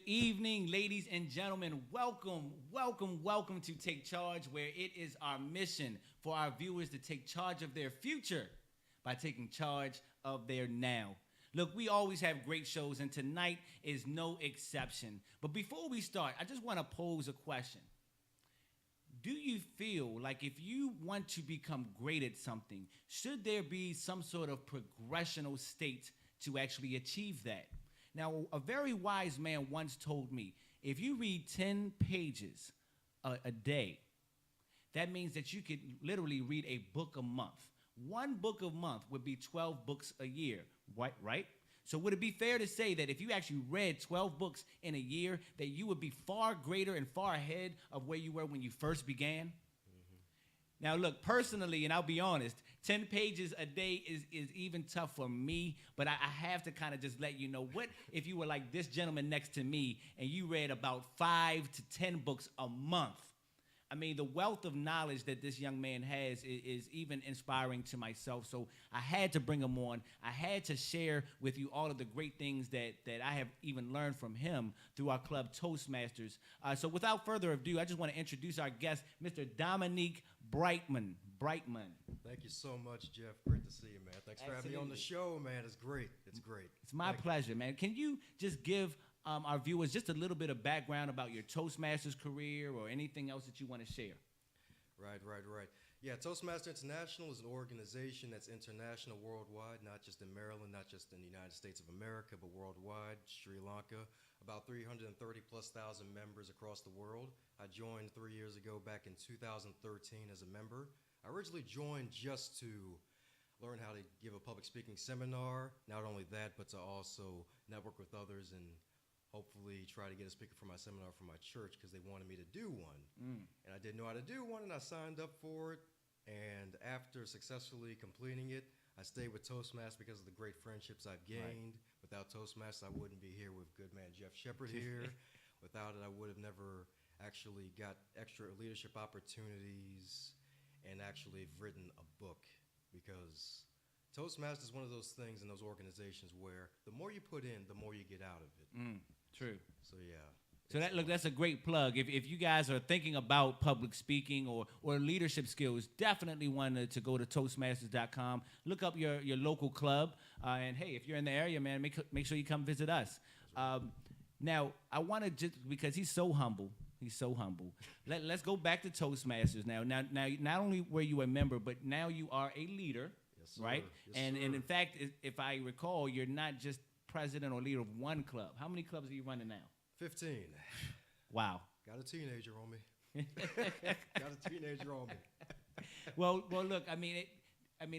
Evening, ladies and gentlemen. Welcome, welcome, welcome to Take Charge, where it is our mission for our viewers to take charge of their future by taking charge of their now. Look, we always have great shows, and tonight is no exception. But before we start, I just want to pose a question. Do you feel like if you want to become great at something, should there be some sort of progressional state to actually achieve that? Now, a very wise man once told me, if you read 10 pages a day, that means that you could literally read a book a month. One book a month would be 12 books a year, right? So would it be fair to say that if you actually read 12 books in a year, that you would be far greater and far ahead of where you were when you first began? Now, look, personally, and I'll be honest, 10 pages a day is even tough for me, but I have to kind of just let you know, what if you were like this gentleman next to me and you read about 5 to 10 books a month? I mean, the wealth of knowledge that this young man has is even inspiring to myself. So I had to bring him on. I had to share with you all of the great things that I have even learned from him through our club, Toastmasters. So without further ado, I just want to introduce our guest, Mr. Dominique Brighton. Thank you so much, Jeff. Great to see you, man. Thanks for having me on the show, man. It's great. It's great. It's my pleasure, man. Can you just give our viewers just a little bit of background about your Toastmasters career or anything else that you want to share? Right. Yeah, Toastmaster International is an organization that's international worldwide, not just in Maryland, not just in the United States of America, but worldwide, Sri Lanka, about 330 plus thousand members across the world. I joined 3 years ago back in 2013 as a member. I originally joined just to learn how to give a public speaking seminar. Not only that, but to also network with others and hopefully try to get a speaker for my seminar for my church because they wanted me to do one. And I didn't know how to do one, and I signed up for it. And after successfully completing it, I stayed with Toastmasters because of the great friendships I've gained. Right. Without Toastmasters, I wouldn't be here with good man Jeff Shepard here. Without it, I would have never actually got extra leadership opportunities and actually have written a book, because Toastmasters is one of those things in those organizations where the more you put in, the more you get out of it. True. So yeah. So that's a great plug. If you guys are thinking about public speaking or leadership skills, definitely want to go to Toastmasters.com. Look up your local club, and hey, if you're in the area, man, make sure you come visit us. Now, I want to just, because he's so humble. Let's go back to Toastmasters now. Now, not only were you a member, but now you are a leader, yes, sir. right? Yes, and sir. in fact, if I recall, you're not just president or leader of one club. How many clubs are you running now? 15. Wow. Got a teenager on me. Got a teenager on me. Well, look. I mean,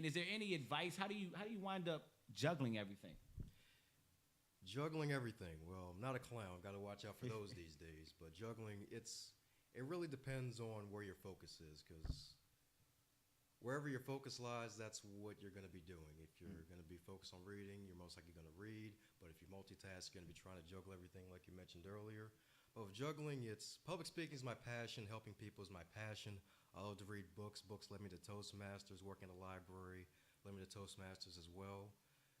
is there any advice? How do you wind up juggling everything? Juggling everything. Well, I'm not a clown. Got to watch out for those these days. But juggling, it really depends on where your focus is, because wherever your focus lies, that's what you're going to be doing. If you're going to be focused on reading, you're most likely going to read. But if you multitask, you're going to be trying to juggle everything like you mentioned earlier. But with juggling, it's public speaking is my passion. Helping people is my passion. I love to read books. Books led me to Toastmasters. Working in a library led me to Toastmasters as well.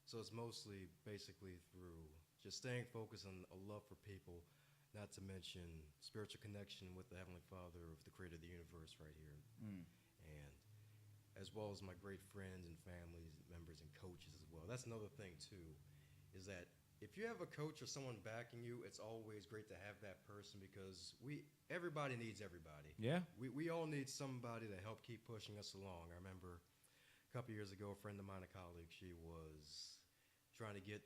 So it's mostly basically through just staying focused on a love for people, not to mention spiritual connection with the Heavenly Father, of the creator of the universe right here. And as well as my great friends and family members and coaches as well. That's another thing too, is that if you have a coach or someone backing you, it's always great to have that person, because everybody needs everybody. Yeah. We all need somebody to help keep pushing us along. I remember a couple years ago, a friend of mine, a colleague, she was trying to get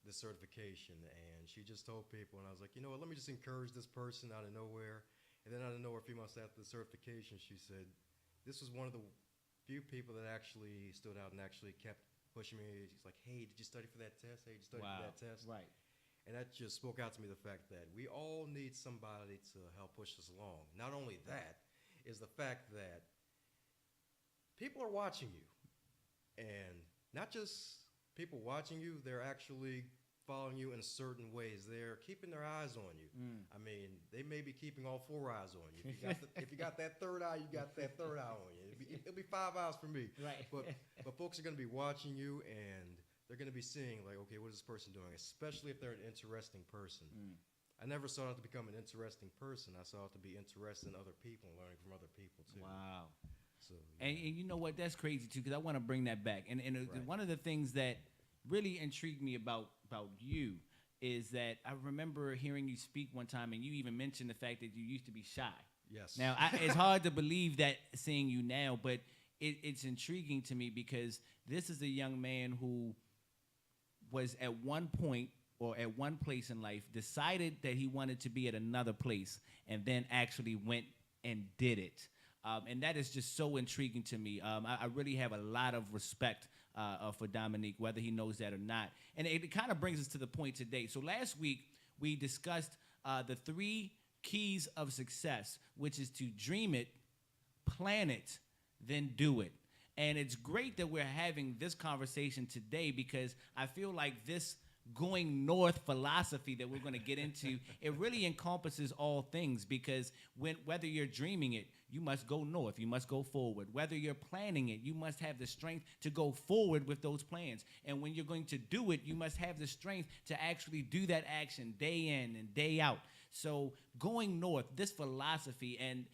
the certification, and she just told people, and I was like, you know what, let me just encourage this person out of nowhere. And then out of nowhere, a few months after the certification, she said, this was one of the few people that actually stood out and actually kept pushing me. She's like, hey, did you study for that test? Hey, did you study for that test? Right. And that just spoke out to me, the fact that we all need somebody to help push us along. Not only that, is the fact that people are watching you. And not just people watching you, they're actually following you in certain ways. They're keeping their eyes on you. I mean, they may be keeping all 4 eyes on you. If you got that third eye, you got that third eye on you. It'll be 5 eyes for me. Right. But folks are going to be watching you, and they're going to be seeing, like, okay, what is this person doing? Especially if they're an interesting person. I never sought out to become an interesting person. I sought out to be interested in other people and learning from other people too. Wow. So, And you know what? That's crazy too, because I want to bring that back. And Right. one of the things that really intrigued me about you is that I remember hearing you speak one time, and you even mentioned the fact that you used to be shy. yes. Now, it's hard to believe that seeing you now, but it's intriguing to me because this is a young man who was at one point or at one place in life decided that he wanted to be at another place and then actually went and did it. And that is just so intriguing to me. I really have a lot of respect for Dominique, whether he knows that or not. And it kind of brings us to the point today. So last week, we discussed the 3 keys of success, which is to dream it, plan it, then do it. And it's great that we're having this conversation today because I feel like this going north philosophy that we're going to get into, it really encompasses all things because whether you're dreaming it, you must go north, you must go forward. Whether you're planning it, you must have the strength to go forward with those plans. And when you're going to do it, you must have the strength to actually do that action day in and day out. So going north, this philosophy, and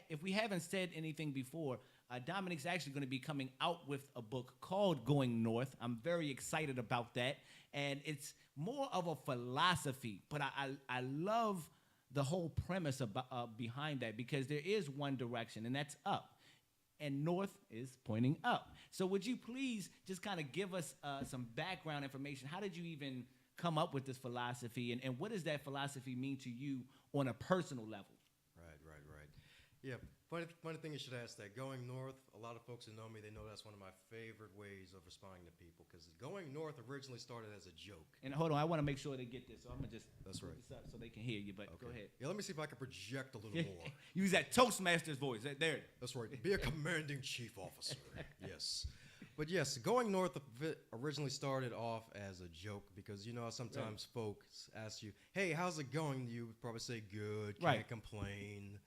if we haven't said anything before, Dominique's actually going to be coming out with a book called Going North. I'm very excited about that. And it's more of a philosophy, but I love the whole premise behind that because there is one direction, and that's up. And north is pointing up. So would you please just kind of give us some background information? How did you even come up with this philosophy, and what does that philosophy mean to you on a personal level? Right. Yeah, funny thing you should ask that. Going north, a lot of folks who know me, they know that's one of my favorite ways of responding to people because going north originally started as a joke. And hold on, I want to make sure they get this, so I'm going to just That's put right. this up so they can hear you, but Okay. go ahead. Yeah, let me see if I can project a little more. Use that Toastmasters voice. There. That's right. Be a commanding chief officer. Yes. But yes, going north originally started off as a joke because you know how sometimes folks ask you, "Hey, how's it going?" You would probably say, "Good, can't Right. complain,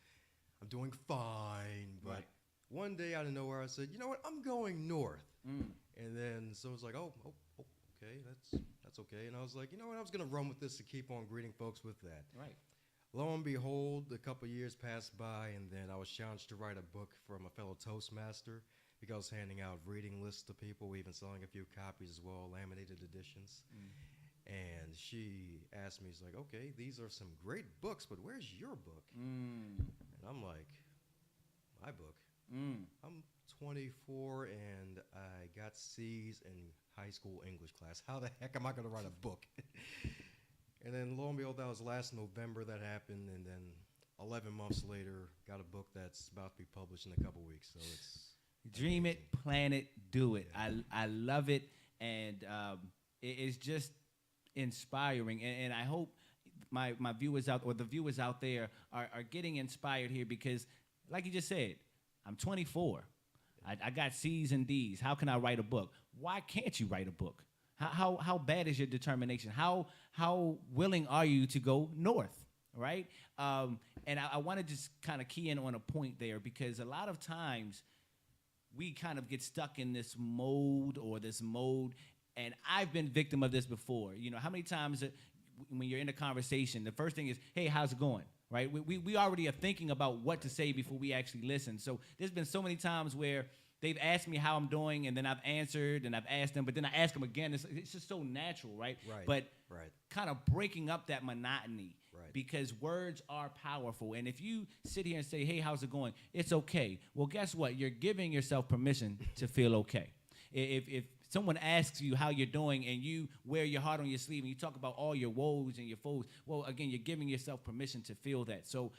I'm doing fine." But Right. one day out of nowhere, I said, "You know what? I'm going north." Mm. And then someone's like, "Oh, okay, that's okay." And I was like, "You know what? I was gonna run with this to keep on greeting folks with that." Right. Lo and behold, a couple years passed by, and then I was challenged to write a book from a fellow Toastmaster because I was handing out reading lists to people. We even selling a few copies as well, laminated editions. And she asked me, she's like, "Okay, these are some great books, but where's your book?" And I'm like, "My book? I'm 24 and I got C's in high school English class. How the heck am I going to write a book?" And then lo and behold, that was last November that happened. And then 11 months later, got a book that's about to be published in a couple weeks. So it's Dream amazing. it, plan it, do it. Yeah. I love it, and it's just inspiring. And I hope my viewers out or the viewers out there are getting inspired here because, like you just said, I'm 24. I got C's and D's. How can I write a book? Why can't you write a book? How bad is your determination? How willing are you to go north? Right? And I want to just kind of key in on a point there because a lot of times we kind of get stuck in this mode, and I've been victim of this before. You know, how many times when you're in a conversation, the first thing is, "Hey, how's it going?" Right? We already are thinking about what to say before we actually listen. So there's been so many times where they've asked me how I'm doing, and then I've answered, and I've asked them, but then I ask them again. It's just so natural, right? Right. But Right. kind of breaking up that monotony. Right. Because words are powerful. And if you sit here and say, "Hey, how's it going?" It's okay. Well, guess what? You're giving yourself permission to feel okay. If someone asks you how you're doing and you wear your heart on your sleeve and you talk about all your woes and your foes, well, again, you're giving yourself permission to feel that. So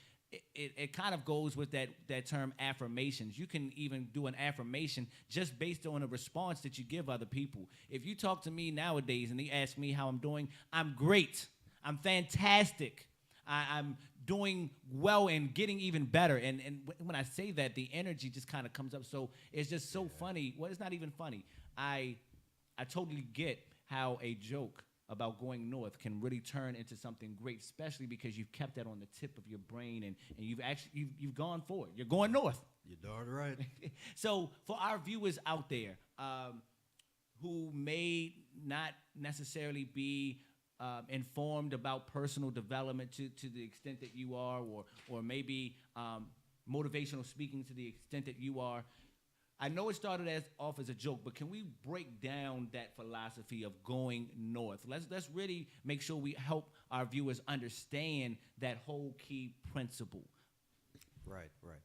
it kind of goes with that term affirmations. You can even do an affirmation just based on a response that you give other people. If you talk to me nowadays and they ask me how I'm doing, I'm great. I'm fantastic. I'm doing well and getting even better. And when I say that, the energy just kind of comes up. So it's just so funny. Well, it's not even funny. I totally get how a joke about going north can really turn into something great, especially because you've kept that on the tip of your brain and you've gone forward. You're going north. You're darn right. So for our viewers out there who may not necessarily be informed about personal development to the extent that you are, or maybe motivational speaking to the extent that you are. I know it started off as a joke, but can we break down that philosophy of going north? Let's really make sure we help our viewers understand that whole key principle. Right, right.